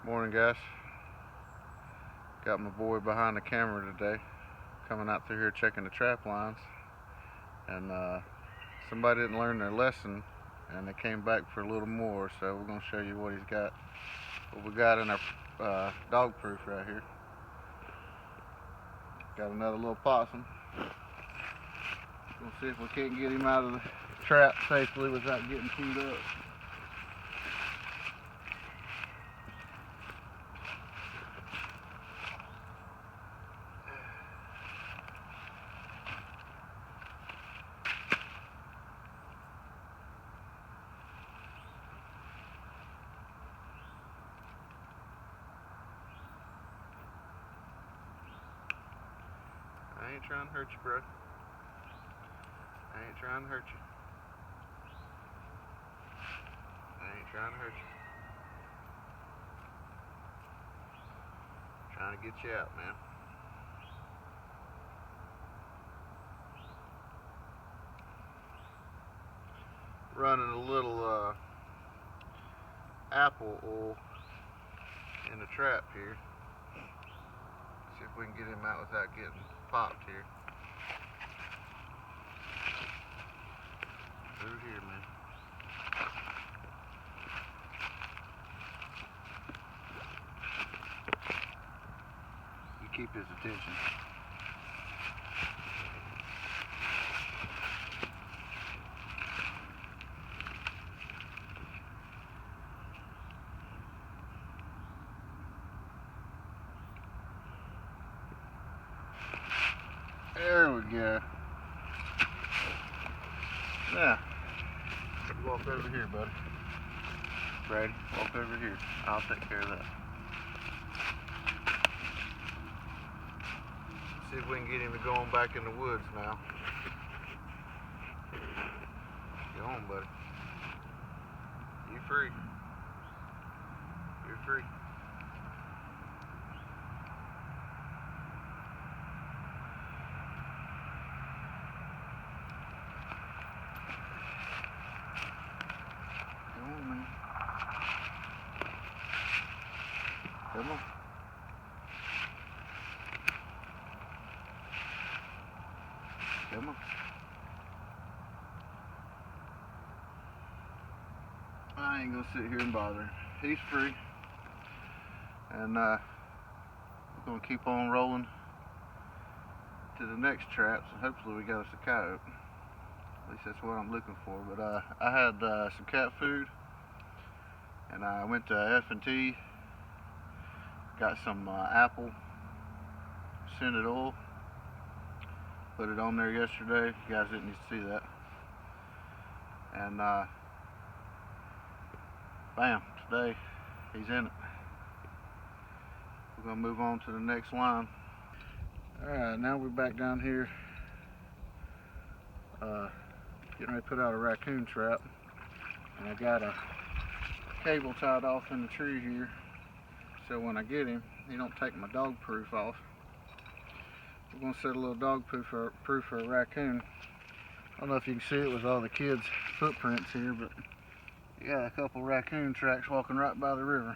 Morning, guys. Got my boy behind the camera today, coming out through here checking the trap lines, and somebody didn't learn their lesson and they came back for a little more, so we're going to show you what we got in our dog proof right here. Got another little possum. We'll see if we can't get him out of the trap safely without getting chewed up. I ain't trying to hurt you, bro. I ain't trying to hurt you. I ain't trying to hurt you. Trying to get you out, man. Running a little apple oil in the trap here. See if we can get him out without getting popped here. Through here, man. You keep his attention. There we go. Now, walk over here, buddy. Brady, walk over here. I'll take care of that. See if we can get him to go on back in the woods now. Go on, buddy. You free. You're free. Come on, man. Come on. Come on. I ain't gonna sit here and bother him. He's free. And we're gonna keep on rolling to the next traps, and hopefully we got us a coyote. At least that's what I'm looking for. But I had some cat food, and I went to F&T, got some apple scented oil, put it on there yesterday. You guys didn't need to see that. And bam, today he's in it. We're gonna move on to the next line. Alright, now we're back down here getting ready to put out a raccoon trap, and I got a cable tied off in the tree here so when I get him he don't take my dog proof off. We're going to set a little dog proof for a raccoon. I don't know if you can see it with all the kids' footprints here, but you got a couple raccoon tracks walking right by the river.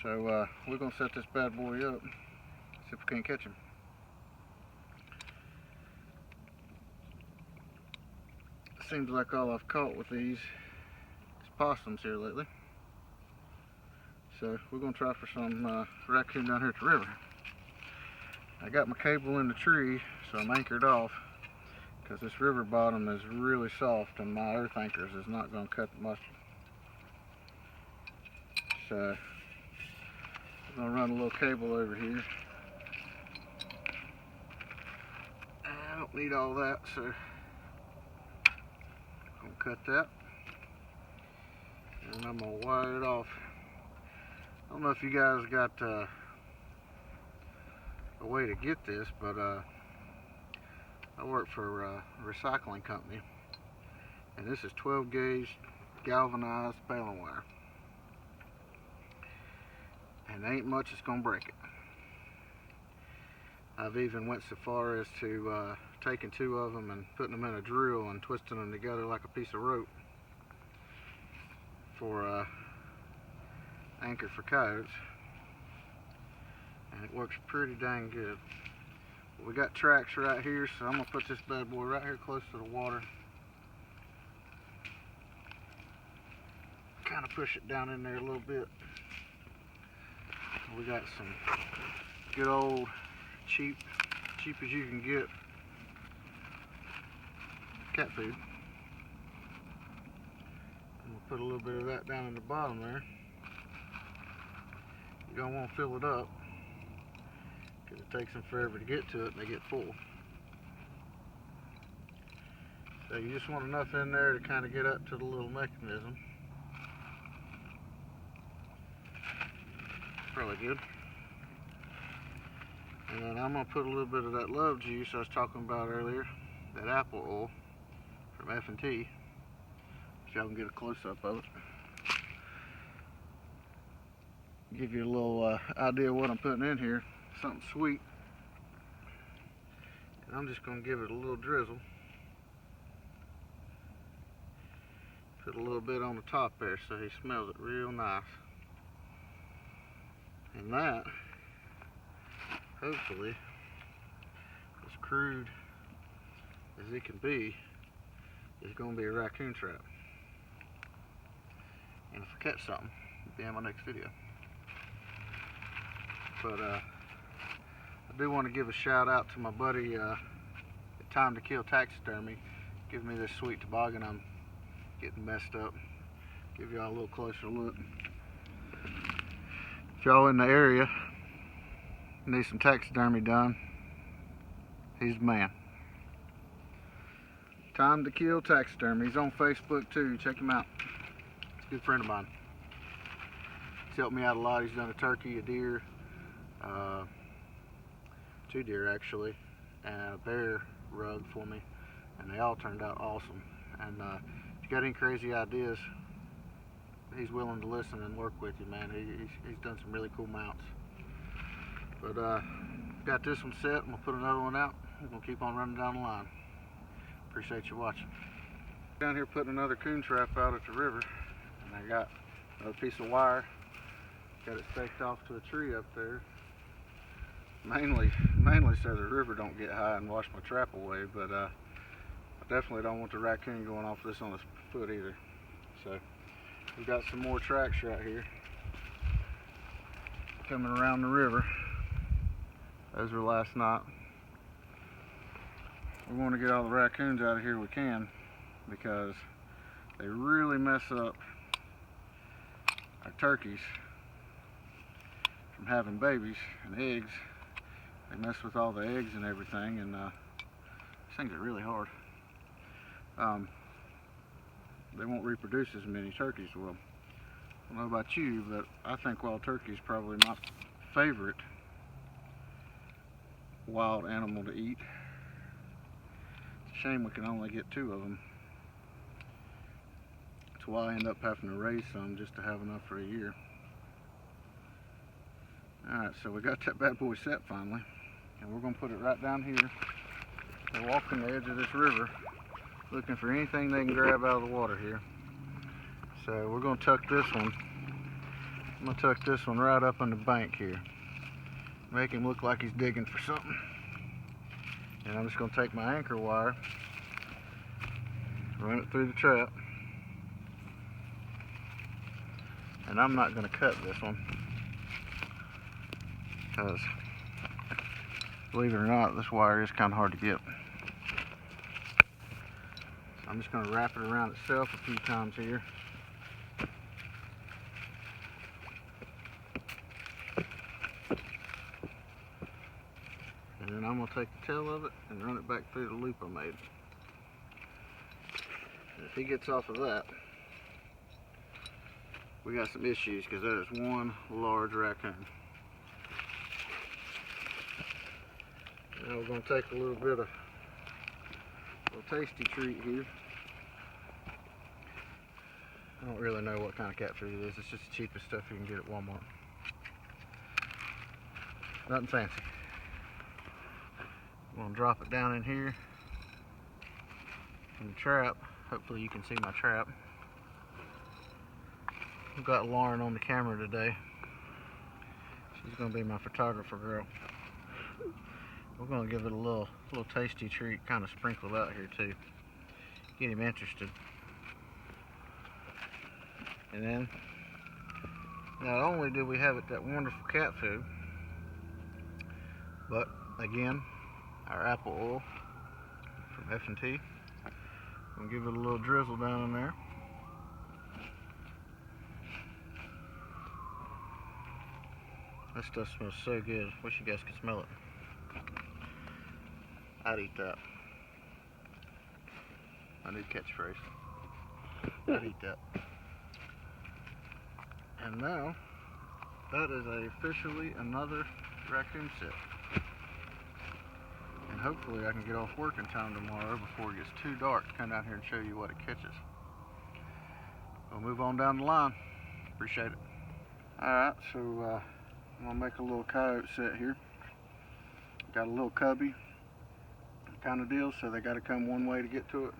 So we're going to set this bad boy up, see if we can't catch him. Seems like all I've caught with these is possums here lately. So we're going to try for some raccoon down here at the river. I got my cable in the tree, so I'm anchored off, because this river bottom is really soft and my earth anchors is not going to cut the mustard. So I'm going to run a little cable over here. I don't need all that, so I'm going to cut that. And I'm going to wire it off. I don't know if you guys got a way to get this, but I work for a recycling company, and this is 12 gauge galvanized baling wire, and ain't much that's gonna break it. I've even went so far as to taking two of them and putting them in a drill and twisting them together like a piece of rope for anchor for coyotes, and it works pretty dang good. We got tracks right here, so I'm gonna put this bad boy right here close to the water. Kind of push it down in there a little bit. We got some good old cheap as you can get cat food. I'm gonna put a little bit of that down in the bottom there. You don't want to fill it up because it takes them forever to get to it and they get full. So you just want enough in there to kind of get up to the little mechanism. Probably good. And then I'm going to put a little bit of that love juice I was talking about earlier, that apple oil from F&T, if y'all can get a close-up of it. Give you a little idea of what I'm putting in here. Something sweet. And I'm just going to give it a little drizzle. Put a little bit on the top there so he smells it real nice. And that, hopefully, as crude as it can be, is going to be a raccoon trap. And if I catch something, it'll be in my next video. But I do want to give a shout out to my buddy at Time to Kill Taxidermy, giving me this sweet toboggan. I'm getting messed up. Give y'all a little closer look. If y'all in the area need some taxidermy done, he's the man. Time to Kill Taxidermy. He's on Facebook too. Check him out. He's a good friend of mine. He's helped me out a lot. He's done a turkey, a deer, 2 deer actually, and a bear rug for me, and they all turned out awesome. And if you got any crazy ideas, he's willing to listen and work with you, man. He's done some really cool mounts. But got this one set. I'm gonna put another one out. I'm gonna keep on running down the line. Appreciate you watching. Down here putting another coon trap out at the river, and I got another piece of wire. Got it staked off to a tree up there. Mainly so the river don't get high and wash my trap away, but I definitely don't want the raccoon going off this on his foot either. So we've got some more tracks right here coming around the river. Those were last night. We want to get all the raccoons out of here we can, because they really mess up our turkeys from having babies and eggs. They mess with all the eggs and everything, and these things are really hard. They won't reproduce as many turkeys will. I don't know about you, but I think wild turkey is probably my favorite wild animal to eat. It's a shame we can only get 2 of them. That's why I end up having to raise some just to have enough for a year. Alright, so we got that bad boy set finally, and we're going to put it right down here. They're walking the edge of this river looking for anything they can grab out of the water here. So we're going to tuck this one. I'm going to tuck this one right up on the bank here. Make him look like he's digging for something. And I'm just going to take my anchor wire, run it through the trap. And I'm not going to cut this one, because believe it or not, this wire is kind of hard to get. So I'm just going to wrap it around itself a few times here. And then I'm going to take the tail of it and run it back through the loop I made. And if he gets off of that, we got some issues, because that is one large raccoon. Now we're going to take a little bit of tasty treat here. I don't really know what kind of cat food it is. It's just the cheapest stuff you can get at Walmart. Nothing fancy. I'm going to drop it down in here in the trap. Hopefully you can see my trap. I've got Lauren on the camera today. She's gonna be my photographer girl. We're gonna give it a little tasty treat, kind of sprinkled out here too. Get him interested. And then, not only do we have it that wonderful cat food, but again, our apple oil from F&T. Gonna give it a little drizzle down in there. That stuff smells so good. Wish you guys could smell it. I'd eat that. My new catchphrase. I'd eat that. And now, that is officially another raccoon sit. And hopefully I can get off work in time tomorrow before it gets too dark to come down here and show you what it catches. We'll move on down the line. Appreciate it. Alright, so I'm going to make a little coyote set here. Got a little cubby kind of deal, so they got to come one way to get to it.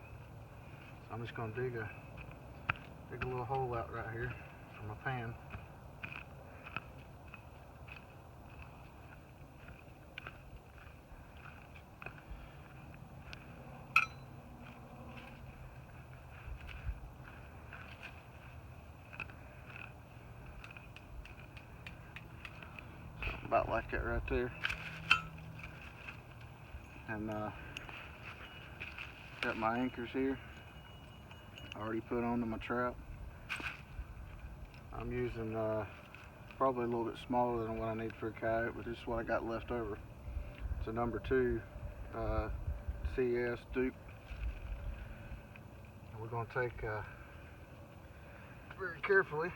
So I'm just going to dig a little hole out right here for my pan. About like that right there. And got my anchors here already put onto my trap. I'm using probably a little bit smaller than what I need for a coyote, but this is what I got left over. It's a number 2 CS Duke. And we're going to take very carefully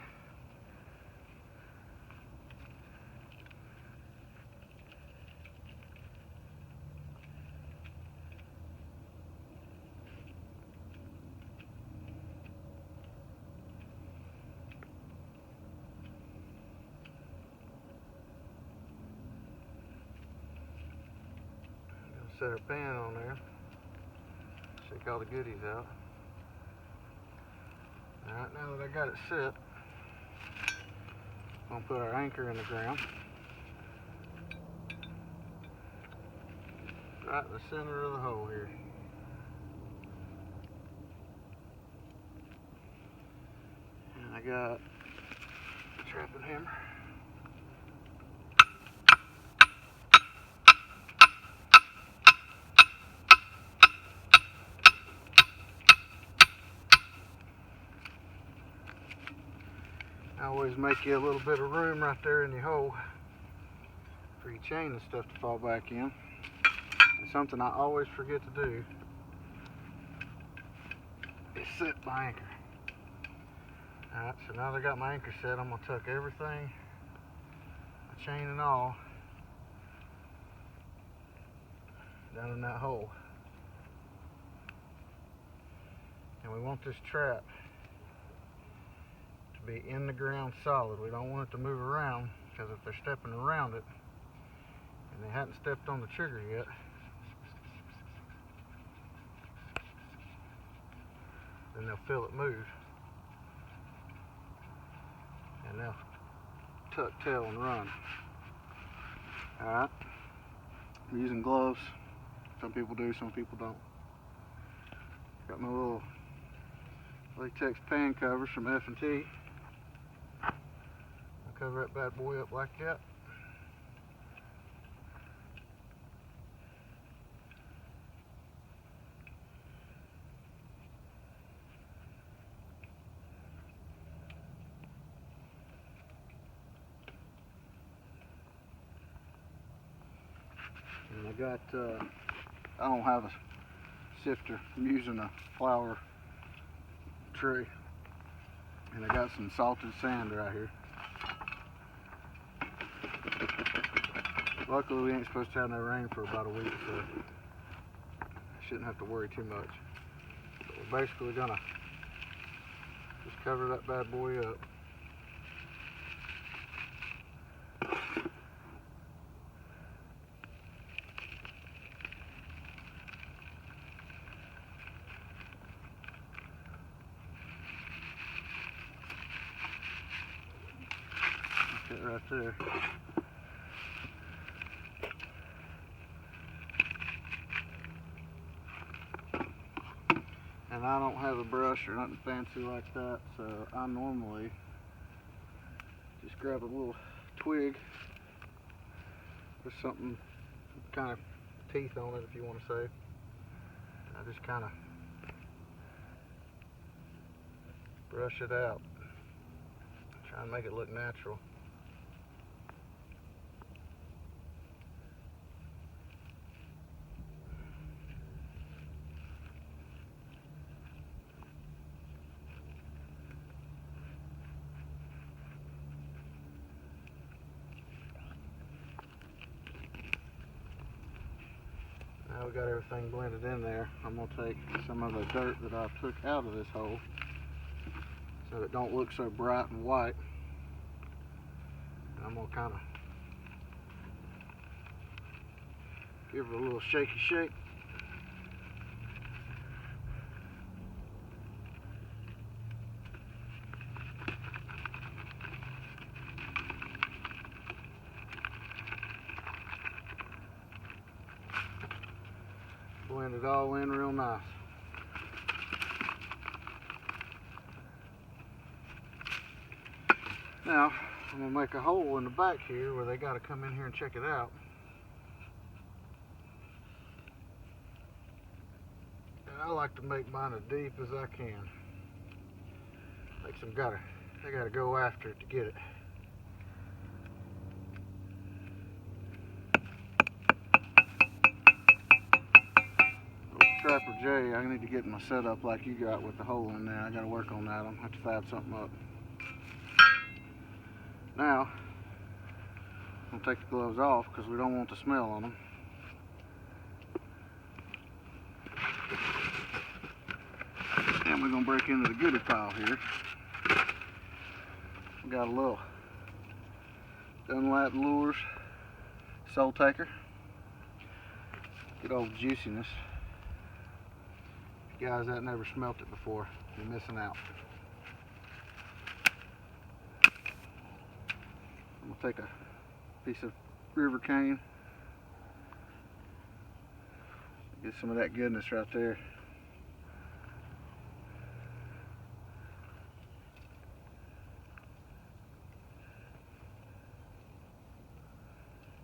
set our pan on there, shake all the goodies out. Alright, now that I got it set, I'm going to put our anchor in the ground. Right in the center of the hole here. And I got a trapping hammer. I always make you a little bit of room right there in your hole for your chain and stuff to fall back in. And something I always forget to do is set my anchor. Alright, so now that I got my anchor set, I'm going to tuck everything, my chain and all, down in that hole. And we want this trap to be in the ground solid. We don't want it to move around, because if they're stepping around it and they hadn't stepped on the trigger yet, then they'll feel it move and they'll tuck tail and run. Alright, I'm using gloves. Some people do, some people don't. Got my little latex pan covers from F&T. I'll cover that bad boy up like that. And I got, I don't have a sifter. I'm using a flour tray. And I got some salted sand right here. Luckily we ain't supposed to have no rain for about a week, so I shouldn't have to worry too much. But we're basically gonna just cover that bad boy up. that right there. And I don't have a brush or nothing fancy like that, so I normally just grab a little twig with something kind of teeth on it, if you want to say. I just kind of brush it out, try and make it look natural. Now we got everything blended in there. I'm going to take some of the dirt that I took out of this hole so it don't look so bright and white. And I'm going to kind of give it a little shaky shake. Blend it all in real nice. Now, I'm going to make a hole in the back here where they got to come in here and check it out. And I like to make mine as deep as I can. Makes them they gotta go after it to get it. Trapper J, I need to get my setup like you got with the hole in there. I gotta work on that. I'm gonna have to fab something up. Now, I'm gonna take the gloves off because we don't want the smell on them. And we're gonna break into the goodie pile here. We got a little Dunlap Lures Soul Taker. Good old juiciness. If you guys that never smelt it before, you're missing out. I'm gonna take a piece of river cane, get some of that goodness right there.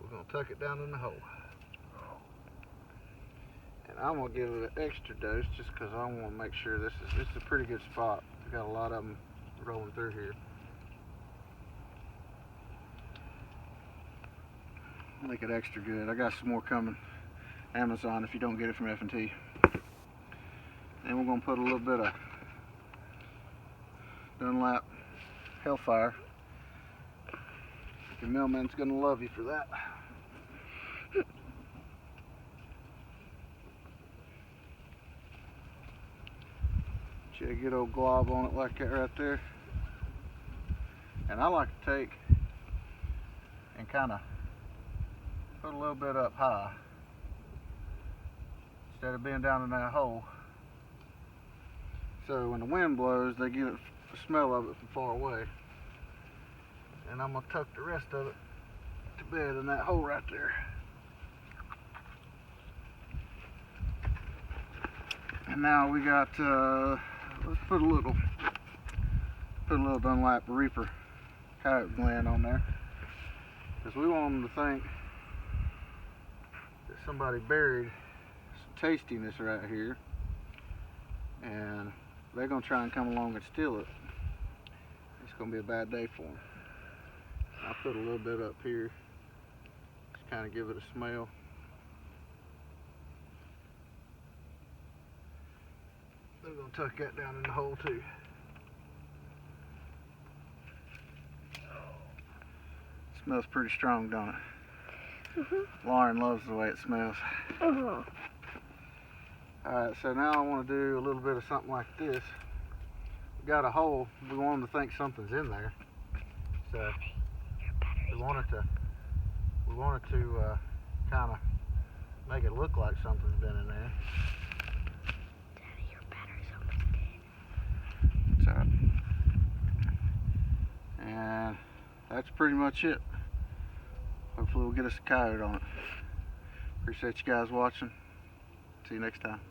We're gonna tuck it down in the hole. And I'm gonna give it an extra dose just because I want to make sure this is a pretty good spot. We got a lot of them rolling through here. Make it extra good. I got some more coming. Amazon if you don't get it from F&T. Then we're gonna put a little bit of Dunlap Hellfire. Your mailman's gonna love you for that. Get a good old glob on it like that right there. And I like to take and kind of put a little bit up high instead of being down in that hole. So when the wind blows, they get the smell of it from far away. And I'm gonna tuck the rest of it to bed in that hole right there. And now we got let's put a little Dunlap Reaper coyote gland on there, because we want them to think that somebody buried some tastiness right here, and they're gonna try and come along and steal it. It's gonna be a bad day for them. I'll put a little bit up here, just kind of give it a smell. They're gonna tuck that down in the hole too. Smells pretty strong, don't it? Lauren loves the way it smells. Alright, so now I want to do a little bit of something like this. We got a hole, we want them to think something's in there. So we wanted to kind of make it look like something's been in there. Daddy, your battery's almost dead. That's alright. And that's pretty much it. Hopefully we'll get us a coyote on it. Appreciate you guys watching. See you next time.